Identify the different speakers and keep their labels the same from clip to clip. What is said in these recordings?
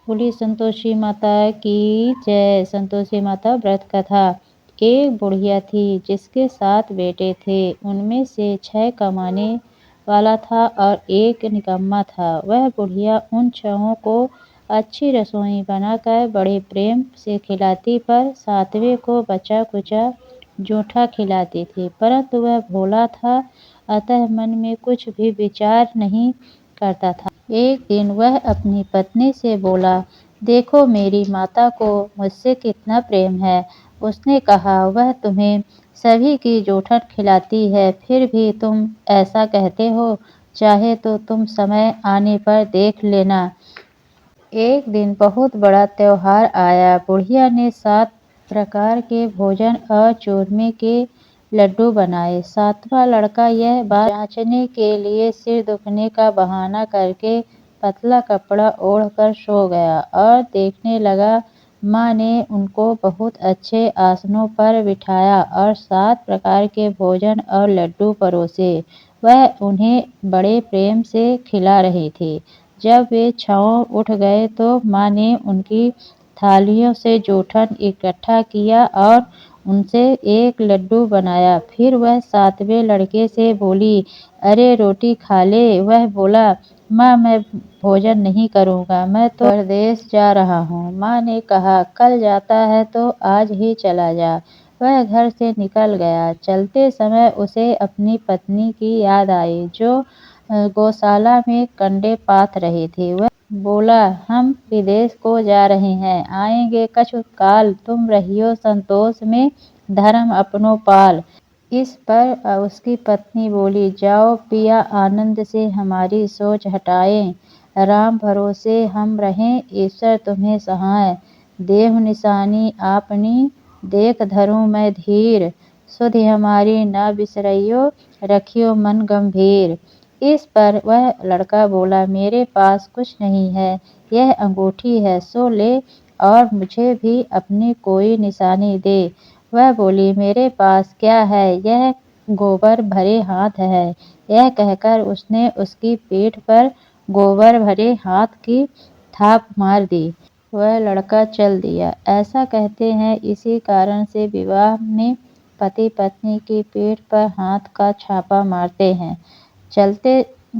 Speaker 1: बोली संतोषी माता की जय। संतोषी माता व्रत कथा। एक बुढ़िया थी जिसके 7 बेटे थे। उनमें से 6 कमाने वाला था और एक निकम्मा था। वह बुढ़िया उन 6 को अच्छी रसोई बनाकर बड़े प्रेम से खिलाती, पर 7वें को बचा कुचा जूठा खिलाती थी। परंतु वह भोला था, अतः मन में कुछ भी विचार नहीं करता था। एक दिन वह अपनी पत्नी से बोला, देखो मेरी माता को मुझसे कितना प्रेम है। उसने कहा, वह तुम्हें सभी की जूठन खिलाती है, फिर भी तुम ऐसा कहते हो। चाहे तो तुम समय आने पर देख लेना। एक दिन बहुत बड़ा त्योहार आया। बुढ़िया ने 7 प्रकार के भोजन और चूरमे के लड्डू बनाए। 7वां लड़का यह बात जांचने के लिए सिर दुखने का बहाना करके पतला कपड़ा ओढ़कर सो गया और देखने लगा। माँ ने उनको बहुत अच्छे आसनों पर बिठाया और 7 प्रकार के भोजन और लड्डू परोसे। वह उन्हें बड़े प्रेम से खिला रही थी। जब वे 6 उठ गए तो माँ ने उनकी थालियों से जूठन इकट्ठा किया और उनसे एक लड्डू बनाया। फिर वह 7वें लड़के से बोली, अरे रोटी खा ले। वह बोला, माँ मैं भोजन नहीं करूँगा, मैं तो परदेश जा रहा हूँ। माँ ने कहा, कल जाता है तो आज ही चला जा। वह घर से निकल गया। चलते समय उसे अपनी पत्नी की याद आई, जो गौशाला में कंडे पाथ रही थी। वह बोला, हम विदेश को जा रहे हैं, आएंगे कछु काल, तुम रहियो संतोष में धर्म अपनो पाल। इस पर उसकी पत्नी बोली, जाओ पिया आनंद से हमारी सोच हटाएं। राम भरोसे हम रहें, ईश्वर तुम्हें सहाय। देहु निशानी आपनी, देख धरूं मैं धीर। सुधि हमारी न बिसरइयो, रखियो मन गंभीर। इस पर वह लड़का बोला, मेरे पास कुछ नहीं है, यह अंगूठी है, सो ले और मुझे भी अपनी कोई निशानी दे। वह बोली, मेरे पास क्या है, यह गोबर भरे हाथ है। यह कहकर उसने उसकी पीठ पर गोबर भरे हाथ की थाप मार दी। वह लड़का चल दिया। ऐसा कहते हैं, इसी कारण से विवाह में पति पत्नी की पीठ पर हाथ का छापा मारते हैं। चलते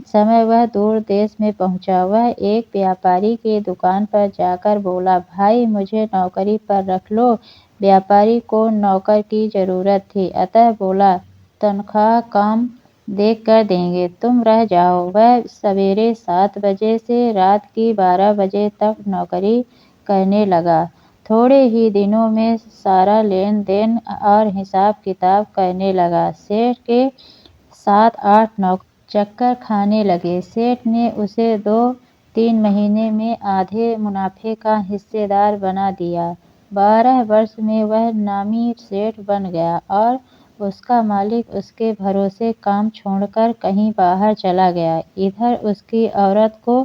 Speaker 1: समय वह दूर देश में पहुंचा। वह एक व्यापारी की दुकान पर जाकर बोला, भाई मुझे नौकरी पर रख लो। व्यापारी को नौकर की जरूरत थी, अतः बोला, तनख्वाह काम देख कर देंगे, तुम रह जाओ। वह सवेरे 7 बजे से रात की 12 बजे तक नौकरी करने लगा। थोड़े ही दिनों में सारा लेन देन और हिसाब किताब करने लगा। सेठ के 7-8 नौकर चक्कर खाने लगे। सेठ ने उसे 2-3 महीने में आधे मुनाफे का हिस्सेदार बना दिया। 12 वर्ष में वह नामी सेठ बन गया और उसका मालिक उसके भरोसे काम छोड़कर कहीं बाहर चला गया। इधर उसकी औरत को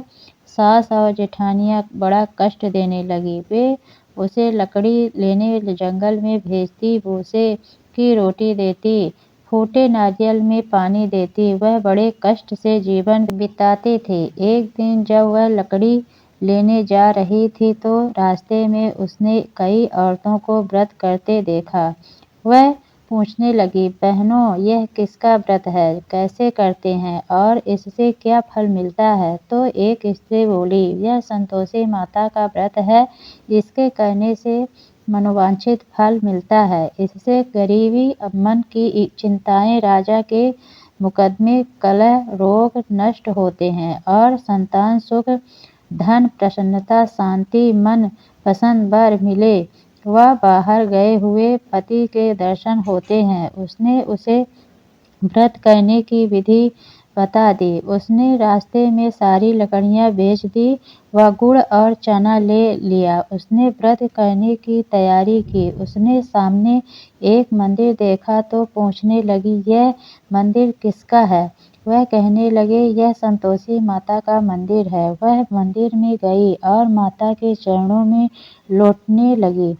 Speaker 1: सास और जेठानियाँ बड़ा कष्ट देने लगी। वे उसे लकड़ी लेने जंगल में भेजती, भूसे की रोटी देती, फूटे नारियल में पानी देती। वह बड़े कष्ट से जीवन बिताते थे। एक दिन जब वह लकड़ी लेने जा रही थी तो रास्ते में उसने कई औरतों को व्रत करते देखा। वह पूछने लगी, बहनों यह किसका व्रत है, कैसे करते हैं और इससे क्या फल मिलता है। तो एक स्त्री बोली, यह संतोषी माता का व्रत है, इसके करने से मनोवांछित फल मिलता है। इससे गरीबी, मन की चिंताएं, राजा के मुकदमे, कलह, रोग नष्ट होते हैं और संतान सुख, धन, प्रसन्नता, शांति, मन पसंद वर मिले। वह बाहर गए हुए पति के दर्शन होते हैं। उसने उसे व्रत करने की विधि बता दी। उसने रास्ते में सारी लकड़ियाँ बेच दी व गुड़ और चना ले लिया। उसने व्रत करने की तैयारी की। उसने सामने एक मंदिर देखा तो पूछने लगी, यह मंदिर किसका है। वह कहने लगे, यह संतोषी माता का मंदिर है। वह मंदिर में गई और माता के चरणों में लौटने लगी।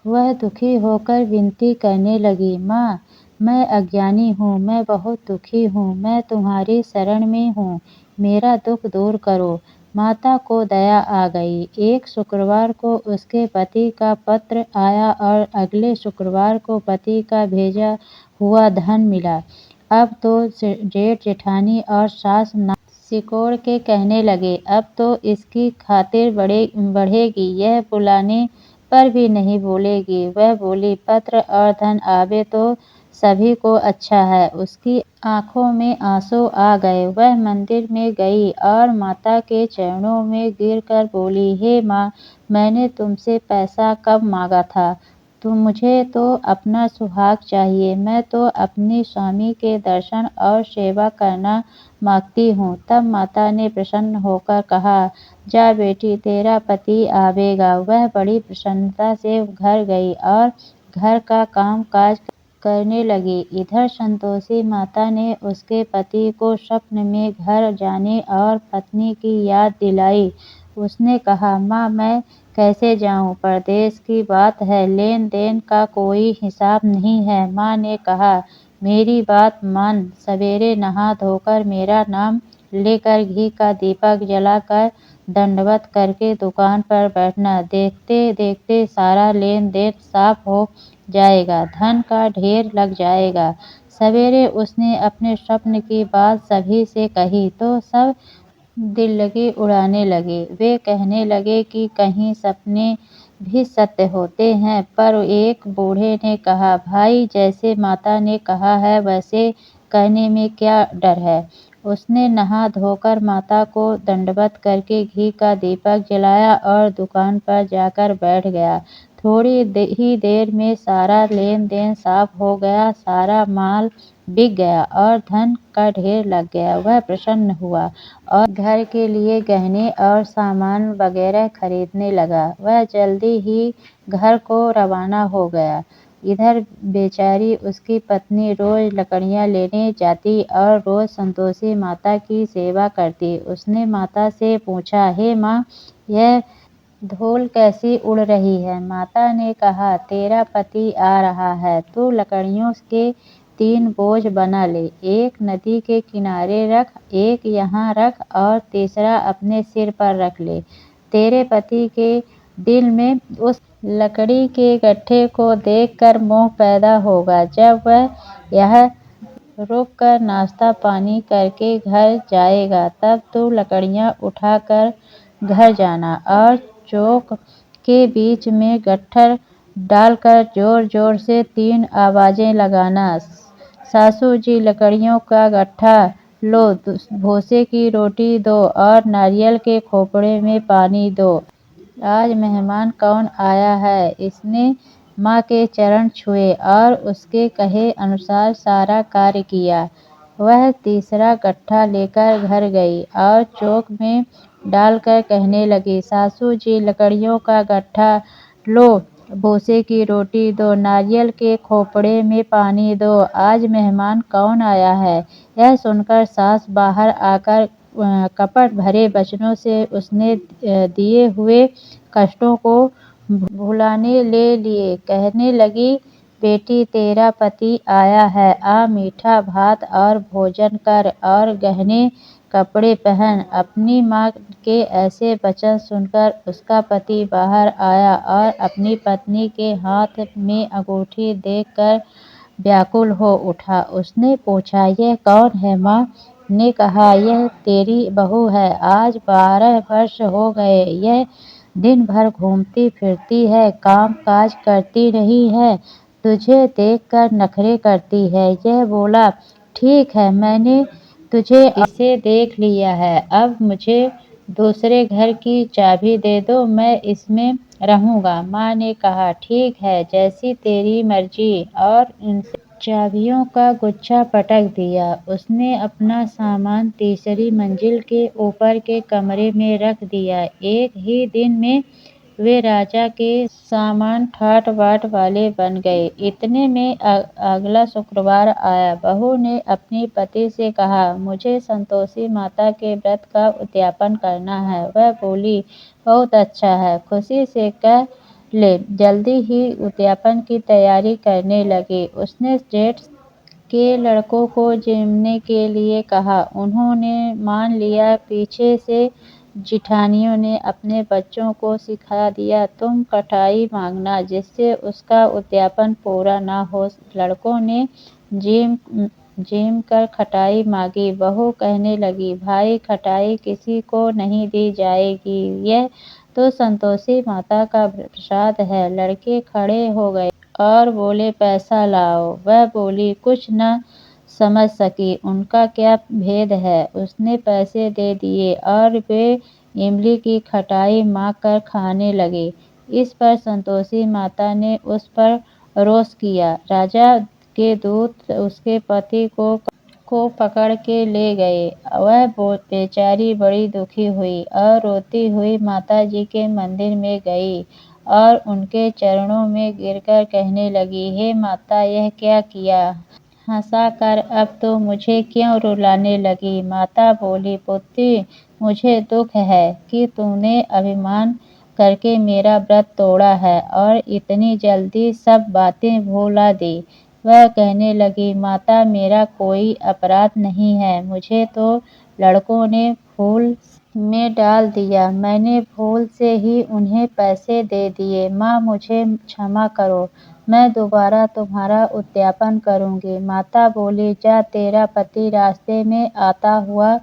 Speaker 1: वह दुखी होकर विनती करने लगी, माँ मैं अज्ञानी हूँ, मैं बहुत दुखी हूँ, मैं तुम्हारी शरण में हूँ, मेरा दुख दूर करो। माता को दया आ गई। एक शुक्रवार को उसके पति का पत्र आया और अगले शुक्रवार को पति का भेजा हुआ धन मिला। अब तो जेठ जेठानी और सास सिकोड़ के कहने लगे, अब तो इसकी खातिर बढ़ेगी, यह बुलाने पर भी नहीं बोलेगी। वह बोली, पत्र और धन आवे तो सभी को अच्छा है। उसकी आंखों में आंसू आ गए। वह मंदिर में गई और माता के चरणों में गिरकर बोली, हे माँ, मैंने तुमसे पैसा कब मांगा था? मुझे तो अपना सुहाग चाहिए। मैं तो अपने स्वामी के दर्शन और सेवा करना मांगती हूँ। तब माता ने प्रसन्न होकर कहा, जा बेटी, तेरा पति आवेगा। वह बड़ी प्रसन्नता से घर गई और घर का काम काज करने लगी। इधर संतोषी माता ने उसके पति को स्वप्न में घर जाने और पत्नी की याद दिलाई। उसने कहा, माँ, मैं कैसे जाऊँ? परदेश की बात है, लेन देन का कोई हिसाब नहीं है। माँ ने कहा, मेरी बात मान, सवेरे नहा धोकर मेरा नाम लेकर घी का दीपक जलाकर दंडवत करके दुकान पर बैठना। देखते देखते सारा लेन देन साफ हो जाएगा, धन का ढेर लग जाएगा। सवेरे उसने अपने स्वप्न की बात सभी से कही तो सब दिल लगे उड़ाने लगे। वे कहने लगे कि कहीं सपने भी सत्य होते हैं। पर एक बूढ़े ने कहा, भाई, जैसे माता ने कहा है वैसे करने में क्या डर है? उसने नहा धोकर माता को दंडवत करके घी का दीपक जलाया और दुकान पर जाकर बैठ गया। थोड़ी ही देर में सारा लेन देन साफ हो गया, सारा माल बिक गया और धन का ढेर लग गया। वह प्रसन्न हुआ और घर के लिए गहने और सामान वगैरह खरीदने लगा। वह जल्दी ही घर को रवाना हो गया। इधर बेचारी उसकी पत्नी रोज लकड़ियाँ लेने जाती और रोज संतोषी माता की सेवा करती। उसने माता से पूछा, हे माँ, यह धूल कैसी उड़ रही है? माता ने कहा, तेरा पति आ रहा है, तू लकड़ियों के 3 बोझ बना ले। एक नदी के किनारे रख, एक यहाँ रख और तीसरा अपने सिर पर रख ले। तेरे पति के दिल में उस लकड़ी के गट्ठे को देखकर मोह पैदा होगा। जब वह यह रुक कर नाश्ता पानी करके घर जाएगा, तब तू लकड़ियाँ उठाकर घर जाना और चौक के बीच में गट्ठर डालकर जोर जोर से 3 आवाजें लगाना, सासू जी, लकड़ियों का गट्ठा लो, भूसे की रोटी दो और नारियल के खोपड़े में पानी दो। आज मेहमान कौन आया है? इसने माँ के चरण छुए और उसके कहे अनुसार सारा कार्य किया। वह तीसरा गट्ठा लेकर घर गई और चौक में डालकर कहने लगी, सासू जी, लकड़ियों का गट्ठा लो, भूसे की रोटी दो, नारियल के खोपड़े में पानी दो। आज मेहमान कौन आया है? यह सुनकर सास बाहर आकर कपट भरे वचनों से उसने दिए हुए कष्टों को भुलाने ले लिए। कहने लगी, बेटी, तेरा पति आया है, आ मीठा भात और भोजन कर और गहने कपड़े पहन। अपनी माँ के ऐसे वचन सुनकर उसका पति बाहर आया और अपनी पत्नी के हाथ में अंगूठी देखकर व्याकुल हो उठा। उसने पूछा, यह कौन है? माँ ने कहा, यह तेरी बहू है। आज 12 वर्ष हो गए यह दिन भर घूमती फिरती है, काम काज करती नहीं है, तुझे देखकर नखरे करती है। यह बोला, ठीक है, मैंने तुझे इसे देख लिया है, अब मुझे दूसरे घर की चाबी दे दो, मैं इसमें रहूँगा। माँ ने कहा, ठीक है, जैसी तेरी मर्जी, और उनसे चाबियों का गुच्छा पटक दिया। उसने अपना सामान तीसरी मंजिल के ऊपर के कमरे में रख दिया। एक ही दिन में वे राजा के सामान ठाट बाट वाले बन गए। इतने में अगला शुक्रवार आया। बहू ने अपनी पति से कहा, मुझे संतोषी माता के व्रत का उद्यापन करना है। वह बोली, बहुत अच्छा है, खुशी से कह ले। जल्दी ही उद्यापन की तैयारी करने लगी। उसने जेठ के लड़कों को जिमने के लिए कहा। उन्होंने मान लिया। पीछे से जिठानियों ने अपने बच्चों को सिखा दिया, तुम खटाई मांगना जिससे उसका उद्यापन पूरा न हो। लड़कों ने जीम जीम कर खटाई मांगी। बहू कहने लगी, भाई खटाई किसी को नहीं दी जाएगी, यह तो संतोषी माता का प्रसाद है। लड़के खड़े हो गए और बोले, पैसा लाओ। वह बोली, कुछ न समझ सकी उनका क्या भेद है। उसने पैसे दे दिए और वे इमली की खटाई मांग कर खाने लगे। इस पर संतोषी माता ने उस पर रोष किया। राजा के दूत उसके पति को पकड़ के ले गए। वह बेचारी बड़ी दुखी हुई और रोती हुई माताजी के मंदिर में गई और उनके चरणों में गिरकर कहने लगी, हे माता, यह क्या किया? हंसा कर अब तो मुझे क्यों रुलाने लगी? माता बोली, पुत्री, मुझे दुख है कि तूने अभिमान करके मेरा व्रत तोड़ा है और इतनी जल्दी सब बातें भुला दी। वह कहने लगी, माता, मेरा कोई अपराध नहीं है, मुझे तो लड़कों ने भूल में डाल दिया। मैंने भूल से ही उन्हें पैसे दे दिए। माँ, मुझे क्षमा करो, मैं दोबारा तुम्हारा उद्यापन करूँगी। माता बोली, जा, तेरा पति रास्ते में आता हुआ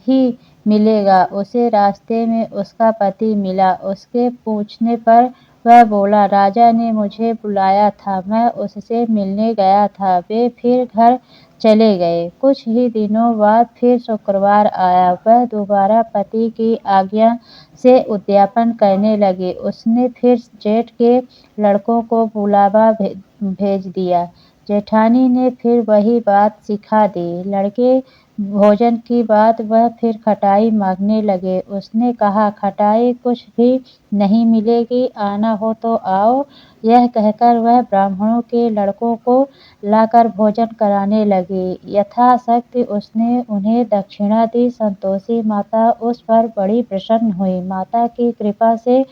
Speaker 1: ही मिलेगा। उसे रास्ते में उसका पति मिला। उसके पूछने पर वह बोला, राजा ने मुझे बुलाया था, मैं उससे मिलने गया था। वे फिर घर चले गए। कुछ ही दिनों बाद फिर शुक्रवार आया। वह दोबारा पति की आज्ञा से उद्यापन करने लगे। उसने फिर जेठ के लड़कों को बुलावा भेज दिया। जेठानी ने फिर वही बात सिखा दी। लड़के भोजन की बात वह फिर खटाई मांगने लगे। उसने कहा, खटाई कुछ भी नहीं मिलेगी, आना हो तो आओ। यह कहकर वह ब्राह्मणों के लड़कों को लाकर भोजन कराने लगी। यथाशक्ति उसने उन्हें दक्षिणा दी। संतोषी माता उस पर बड़ी प्रसन्न हुई। माता की कृपा से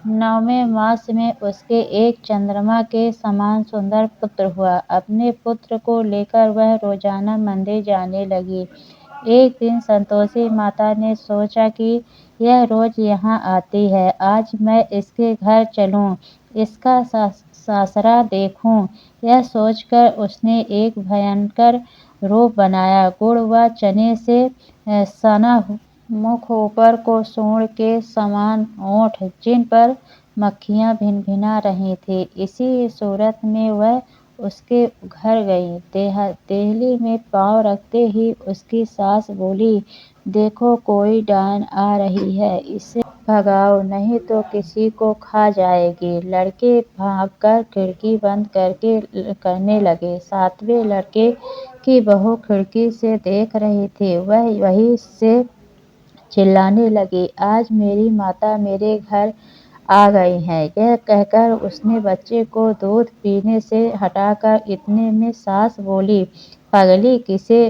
Speaker 1: 9वें मास में उसके एक चंद्रमा के समान सुंदर पुत्र हुआ। अपने पुत्र को लेकर वह रोजाना मंदिर जाने लगी। एक दिन संतोषी माता ने सोचा कि यह रोज यहाँ आती है, आज मैं इसके घर चलूं, इसका सासरा देखूं। यह सोचकर उसने एक भयंकर रूप बनाया। गुड़ व चने से सना मुख, ऊपर को सूंड के समान ओंठ, जिन पर मक्खियाँ भिनभिना रही थीं। इसी सूरत में वह उसके घर गई। देहली में पाँव रखते ही उसकी सास बोली, देखो, कोई डायन आ रही है, इसे भगाओ, नहीं तो किसी को खा जाएगी। लड़के भागकर खिड़की बंद करने लगे। 7वें लड़के की बहू खिड़की से देख रही थी। वह वहीं से चिल्लाने लगी, आज मेरी माता मेरे घर आ गई हैं। यह कहकर उसने बच्चे को दूध पीने से हटाकर इतने में सास बोली, पगली, किसे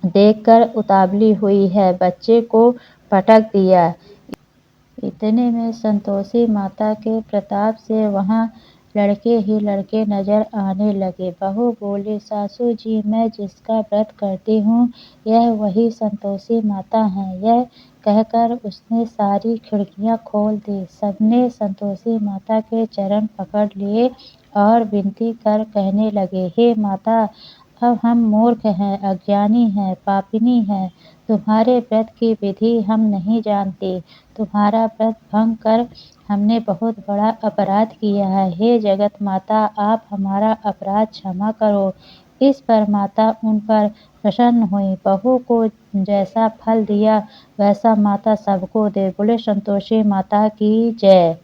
Speaker 1: देखकर उतावली हुई है? बच्चे को पटक दिया। इतने में संतोषी माता के प्रताप से वहाँ लड़के ही लड़के नजर आने लगे। बहू बोली, सासू जी, मैं जिसका व्रत करती हूँ, यह वही संतोषी माता हैं। यह कहकर उसने सारी खिड़कियाँ खोल दी। सबने संतोषी माता के चरण पकड़ लिए और विनती कर कहने लगे, हे माता, अब हम मूर्ख हैं, अज्ञानी हैं, पापिनी हैं, तुम्हारे व्रत की विधि हम नहीं जानते। तुम्हारा व्रत भंग कर हमने बहुत बड़ा अपराध किया है। हे जगत माता, आप हमारा अपराध क्षमा करो। इस पर माता उन पर प्रसन्न हुई। बहू को जैसा फल दिया वैसा माता सबको दे। बोले संतोषी माता की जय।